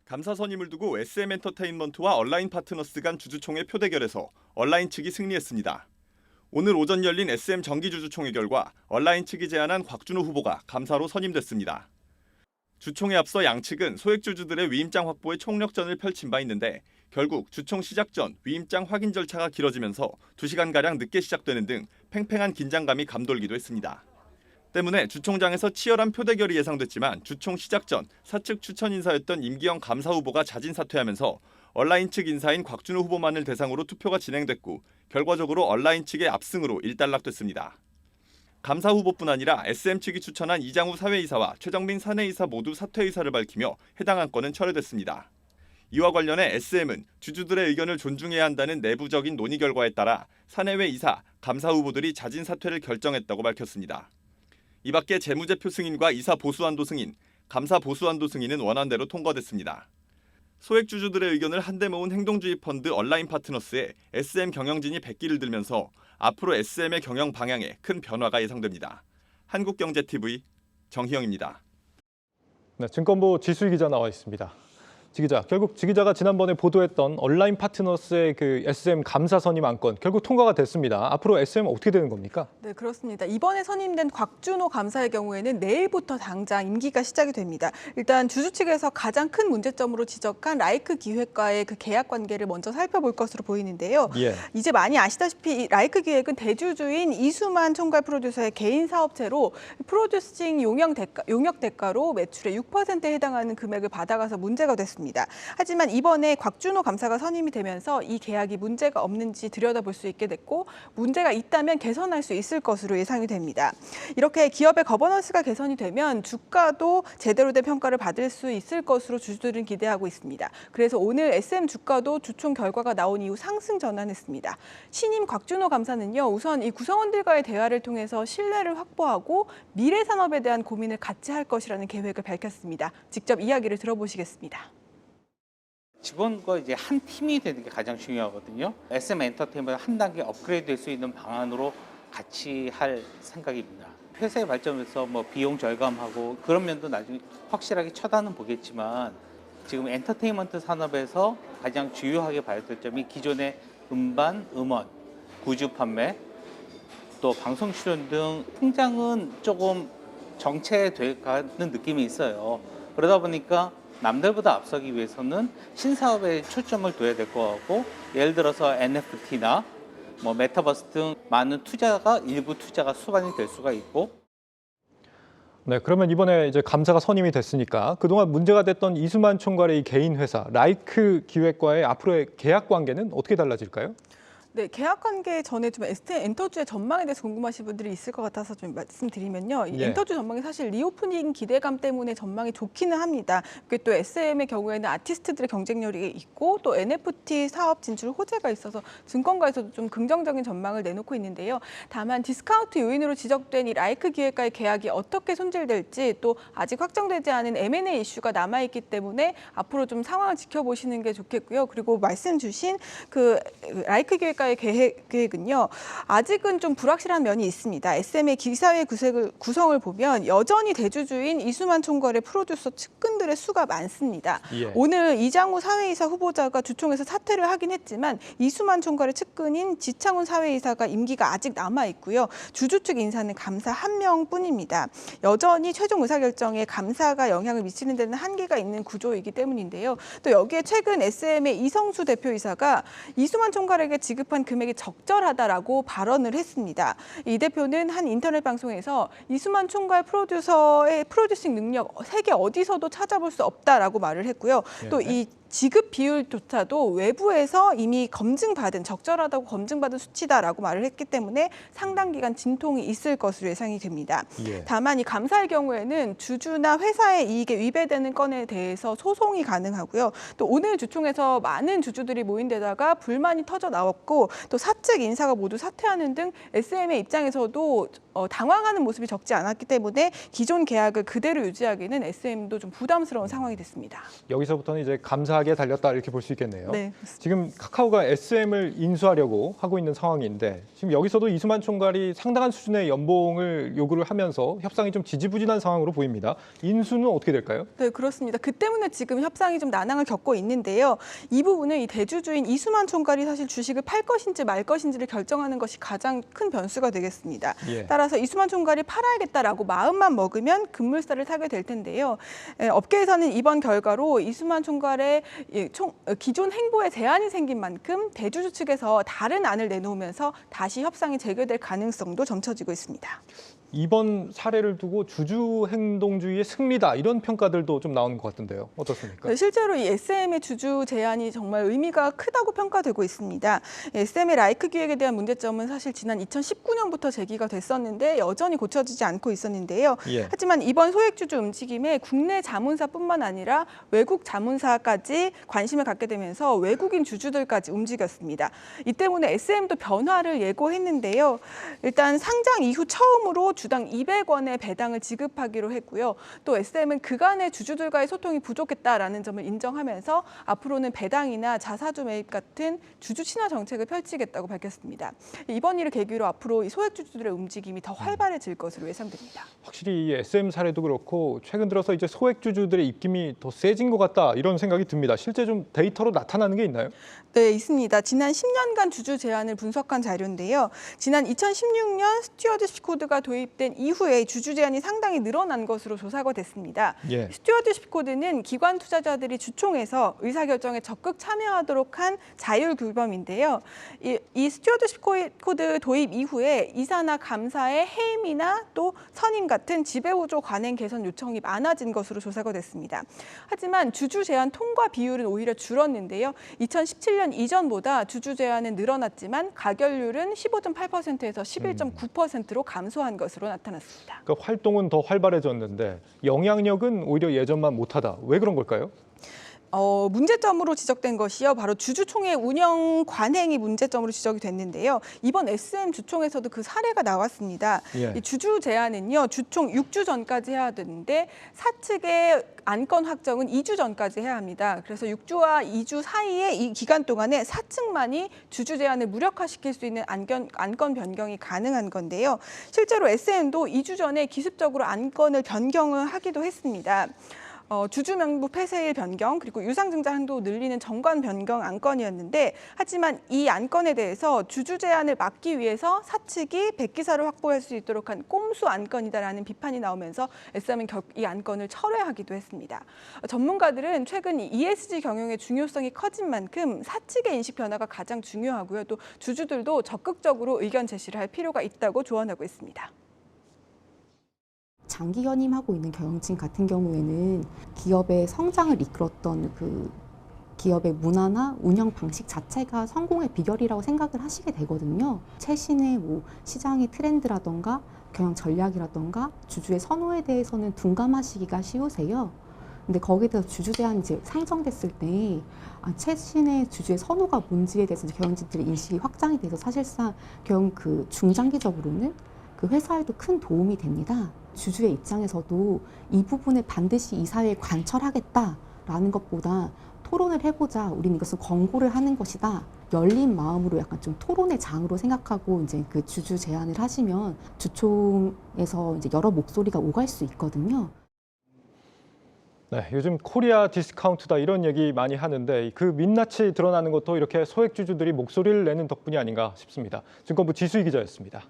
감사 선임을 두고 SM엔터테인먼트와 온라인 파트너스 간 주주총회 표대결에서 온라인 측이 승리했습니다. 오늘 오전 열린 SM 정기주주총회 결과 온라인 측이 제안한 곽준호 후보가 감사로 선임됐습니다. 주총에 앞서 양측은 소액주주들의 위임장 확보에 총력전을 펼친 바 있는데 결국 주총 시작 전 위임장 확인 절차가 길어지면서 2시간가량 늦게 시작되는 등 팽팽한 긴장감이 감돌기도 했습니다. 때문에 주총장에서 치열한 표대결이 예상됐지만 주총 시작 전 사측 추천 인사였던 임기영 감사 후보가 자진 사퇴하면서 온라인 측 인사인 곽준호 후보만을 대상으로 투표가 진행됐고 결과적으로 온라인 측의 압승으로 일단락됐습니다. 감사 후보뿐 아니라 SM 측이 추천한 이장우 사회이사와 최정민 사내이사 모두 사퇴 의사를 밝히며 해당 안건은 철회됐습니다. 이와 관련해 SM은 주주들의 의견을 존중해야 한다는 내부적인 논의 결과에 따라 사내외 이사, 감사 후보들이 자진 사퇴를 결정했다고 밝혔습니다. 이 밖에 재무제표 승인과 이사 보수한도 승인, 감사 보수한도 승인은 원안대로 통과됐습니다. 소액주주들의 의견을 한데 모은 행동주의 펀드 온라인 파트너스에 SM 경영진이 백기를 들면서 앞으로 SM의 경영 방향에 큰 변화가 예상됩니다. 한국경제TV 정희영입니다. 네, 증권부 지수희 기자 나와 있습니다. 지 기자, 결국 지 기자가 지난번에 보도했던 온라인 파트너스의 그 SM 감사 선임 안건 결국 통과가 됐습니다. 앞으로 SM은 어떻게 되는 겁니까? 네, 그렇습니다. 이번에 선임된 곽준호 감사의 경우에는 내일부터 당장 임기가 시작이 됩니다. 일단 주주 측에서 가장 큰 문제점으로 지적한 라이크 기획과의 그 계약 관계를 먼저 살펴볼 것으로 보이는데요. 예. 이제 많이 아시다시피 이 라이크 기획은 대주주인 이수만 총괄 프로듀서의 개인 사업체로 프로듀싱 용역 대가로 매출의 6%에 해당하는 금액을 받아가서 문제가 됐습니다. 하지만 이번에 곽준호 감사가 선임이 되면서 이 계약이 문제가 없는지 들여다볼 수 있게 됐고 문제가 있다면 개선할 수 있을 것으로 예상이 됩니다. 이렇게 기업의 거버넌스가 개선이 되면 주가도 제대로 된 평가를 받을 수 있을 것으로 주주들은 기대하고 있습니다. 그래서 오늘 SM 주가도 주총 결과가 나온 이후 상승 전환했습니다. 신임 곽준호 감사는요, 우선 이 구성원들과의 대화를 통해서 신뢰를 확보하고 미래 산업에 대한 고민을 같이 할 것이라는 계획을 밝혔습니다. 직접 이야기를 들어보시겠습니다. 직원과 이제 한 팀이 되는 게 가장 중요하거든요. SM 엔터테인먼트 한 단계 업그레이드 될 수 있는 방안으로 같이 할 생각입니다. 회사의 발전에서 뭐 비용 절감하고 그런 면도 나중에 확실하게 쳐다는 보겠지만 지금 엔터테인먼트 산업에서 가장 주요하게 봐야 될 점이 기존의 음반, 음원, 굿즈 판매, 또 방송 출연 등 통장은 조금 정체돼 가는 느낌이 있어요. 그러다 보니까 남들보다 앞서기 위해서는 신사업에 초점을 둬야 될 것 같고 예를 들어서 NFT나 뭐 메타버스 등 많은 일부 투자가 수반이 될 수가 있고. 네, 그러면 이번에 이제 감사가 선임이 됐으니까 그동안 문제가 됐던 이수만 총괄의 이 개인 회사 라이크 기획과의 앞으로의 계약 관계는 어떻게 달라질까요? 네, 계약 관계 전에 좀 엔터주의 전망에 대해서 궁금하신 분들이 있을 것 같아서 좀 말씀드리면요. 이 예. 엔터주 전망이 사실 리오프닝 기대감 때문에 전망이 좋기는 합니다. 그게 또 SM의 경우에는 아티스트들의 경쟁력이 있고 또 NFT 사업 진출 호재가 있어서 증권가에서도 좀 긍정적인 전망을 내놓고 있는데요. 다만 디스카운트 요인으로 지적된 이 라이크 기획과의 계약이 어떻게 손질될지 또 아직 확정되지 않은 M&A 이슈가 남아있기 때문에 앞으로 좀 상황을 지켜보시는 게 좋겠고요. 그리고 말씀 주신 그 라이크 기획과의 계획은요, 아직은 좀 불확실한 면이 있습니다. SM의 기사회 구성을 보면 여전히 대주주인 이수만 총괄의 프로듀서 측근들의 수가 많습니다. 예. 오늘 이장우 사회이사 후보자가 주총에서 사퇴를 하긴 했지만 이수만 총괄의 측근인 지창훈 사회이사가 임기가 아직 남아 있고요. 주주 측 인사는 감사 1명뿐입니다. 여전히 최종 의사결정에 감사가 영향을 미치는 데는 한계가 있는 구조이기 때문인데요. 또 여기에 최근 SM의 이성수 대표이사가 이수만 총괄에게 지급한 금액이 적절하다라고 발언을 했습니다. 이 대표는 한 인터넷 방송에서 이수만 총괄 프로듀서의 프로듀싱 능력 세계 어디서도 찾아볼 수 없다라고 말을 했고요. 또 이 지급 비율조차도 외부에서 이미 적절하다고 검증받은 수치다라고 말을 했기 때문에 상당 기간 진통이 있을 것으로 예상이 됩니다. 예. 다만 이 감사의 경우에는 주주나 회사의 이익에 위배되는 건에 대해서 소송이 가능하고요. 또 오늘 주총에서 많은 주주들이 모인 데다가 불만이 터져 나왔고 또 사측 인사가 모두 사퇴하는 등 SM의 입장에서도 당황하는 모습이 적지 않았기 때문에 기존 계약을 그대로 유지하기는 SM도 좀 부담스러운 상황이 됐습니다. 여기서부터는 이제 감사 유사하게 달렸다 이렇게 볼 수 있겠네요. 네. 지금 카카오가 SM을 인수하려고 하고 있는 상황인데 지금 여기서도 이수만 총괄이 상당한 수준의 연봉을 요구를 하면서 협상이 좀 지지부진한 상황으로 보입니다. 인수는 어떻게 될까요? 네, 그렇습니다. 그 때문에 지금 협상이 좀 난항을 겪고 있는데요. 이 부분은 이 대주주인 이수만 총괄이 사실 주식을 팔 것인지 말 것인지를 결정하는 것이 가장 큰 변수가 되겠습니다. 예. 따라서 이수만 총괄이 팔아야겠다라고 마음만 먹으면 급물살을 타게 될 텐데요. 업계에서는 이번 결과로 이수만 총괄의 기존 행보에 제한이 생긴 만큼 대주주 측에서 다른 안을 내놓으면서 다시 협상이 재개될 가능성도 점쳐지고 있습니다. 이번 사례를 두고 주주 행동주의의 승리다 이런 평가들도 좀 나오는 것 같은데요. 어떻습니까? 네, 실제로 이 SM의 주주 제한이 정말 의미가 크다고 평가되고 있습니다. SM의 라이크 기획에 대한 문제점은 사실 지난 2019년부터 제기가 됐었는데 여전히 고쳐지지 않고 있었는데요. 예. 하지만 이번 소액주주 움직임에 국내 자문사뿐만 아니라 외국 자문사까지 관심을 갖게 되면서 외국인 주주들까지 움직였습니다. 이 때문에 SM도 변화를 예고했는데요. 일단 상장 이후 처음으로 주당 200원의 배당을 지급하기로 했고요. 또 SM은 그간의 주주들과의 소통이 부족했다라는 점을 인정하면서 앞으로는 배당이나 자사주 매입 같은 주주 친화 정책을 펼치겠다고 밝혔습니다. 이번 일을 계기로 앞으로 이 소액 주주들의 움직임이 더 활발해질 것으로 예상됩니다. 확실히 이 SM 사례도 그렇고 최근 들어서 이제 소액 주주들의 입김이 더 세진 것 같다 이런 생각이 듭니다. 실제 좀 데이터로 나타나는 게 있나요? 네, 있습니다. 지난 10년간 주주 제한을 분석한 자료인데요. 지난 2016년 스튜어드십 코드가 도입된 이후에 주주 제한이 상당히 늘어난 것으로 조사가 됐습니다. 예. 스튜어드십 코드는 기관 투자자들이 주총에서 의사결정에 적극 참여하도록 한 자율 규범인데요. 이 스튜어드십 코드 도입 이후에 이사나 감사의 해임이나 또 선임 같은 지배구조 관행 개선 요청이 많아진 것으로 조사가 됐습니다. 하지만 주주 제한 통과 비율은 오히려 줄었는데요. 2017년 이전보다 주주 제한은 늘어났지만 가결률은 15.8%에서 11.9%로 감소한 것으로 나타났습니다. 그러니까 활동은 더 활발해졌는데 영향력은 오히려 예전만 못하다. 왜 그런 걸까요? 문제점으로 지적된 것이요. 바로 주주총회 운영 관행이 문제점으로 지적이 됐는데요. 이번 SM 주총에서도 그 사례가 나왔습니다. 예. 이 주주 제한은요. 주총 6주 전까지 해야 되는데 사측의 안건 확정은 2주 전까지 해야 합니다. 그래서 6주와 2주 사이에 이 기간 동안에 사측만이 주주 제한을 무력화시킬 수 있는 안건 변경이 가능한 건데요. 실제로 SM도 2주 전에 기습적으로 안건을 변경을 하기도 했습니다. 주주 명부 폐쇄일 변경 그리고 유상증자 한도 늘리는 정관 변경 안건이었는데 하지만 이 안건에 대해서 주주 제한을 막기 위해서 사측이 백기사를 확보할 수 있도록 한 꼼수 안건이다라는 비판이 나오면서 SM은 이 안건을 철회하기도 했습니다. 전문가들은 최근 ESG 경영의 중요성이 커진 만큼 사측의 인식 변화가 가장 중요하고요. 또 주주들도 적극적으로 의견 제시를 할 필요가 있다고 조언하고 있습니다. 장기 연임하고 있는 경영진 같은 경우에는 기업의 성장을 이끌었던 그 기업의 문화나 운영 방식 자체가 성공의 비결이라고 생각을 하시게 되거든요. 최신의 시장의 트렌드라던가 경영 전략이라던가 주주의 선호에 대해서는 둔감하시기가 쉬우세요. 근데 거기에 대해서 주주 제한이 이제 상정됐을 때 최신의 주주의 선호가 뭔지에 대해서 경영진들의 인식이 확장이 돼서 사실상 경영 중장기적으로는 그 회사에도 큰 도움이 됩니다. 주주의 입장에서도 이 부분에 반드시 이사회에 관철하겠다라는 것보다 토론을 해보자, 우리는 이것은 권고를 하는 것이다. 열린 마음으로 약간 좀 토론의 장으로 생각하고 이제 그 주주 제안을 하시면 주총에서 이제 여러 목소리가 오갈 수 있거든요. 네, 요즘 코리아 디스카운트다 이런 얘기 많이 하는데 그 민낯이 드러나는 것도 이렇게 소액 주주들이 목소리를 내는 덕분이 아닌가 싶습니다. 증권부 지수희 기자였습니다.